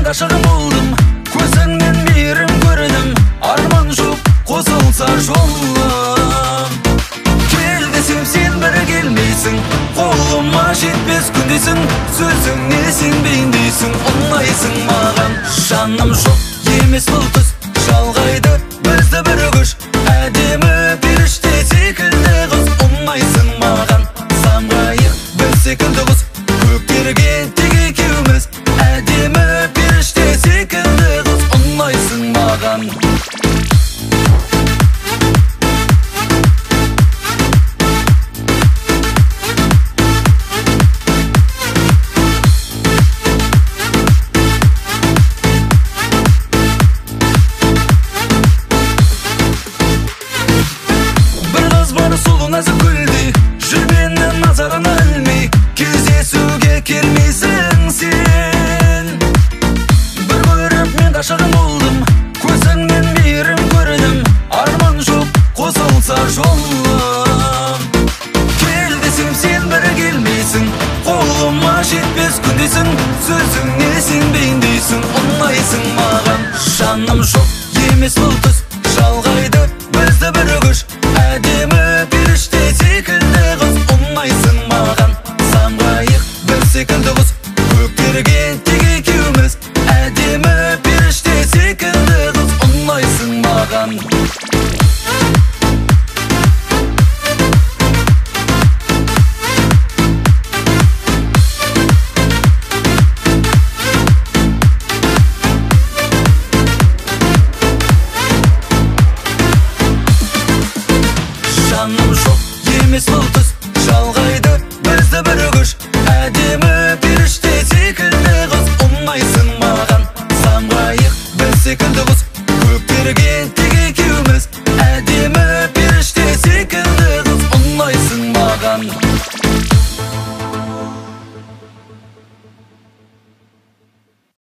мен ғашығым болдым, көзіңнен мейірім көрдім, арман жоқ қосылса жолым. Кел десем сен бірі келмейсің, қолыма жетпес күндесің, сөзіңе сенбейін дейсің, ұнайсың маған. Жаным жоқ емес бұл түс, жалғайды бізді бір күш, әдемі періште секілді қыз, ұнайсың маған. Самғайық біз секілді қыз, көктерге тек екеуміз, әдемі періште секілді қыз, ұнайсың маған. Сұлу нәзік гүлдей, жүргеннің назарына ілмей, кездесуге келмейсің сен. Бір көріп мен ғашығым болдым, көзіңнен мейірім көрдім, арман жоқ қосылса жолым. Кел десем сен бірі келмейсің, қолыма жетпес күндесің, сөзіңе сенбейін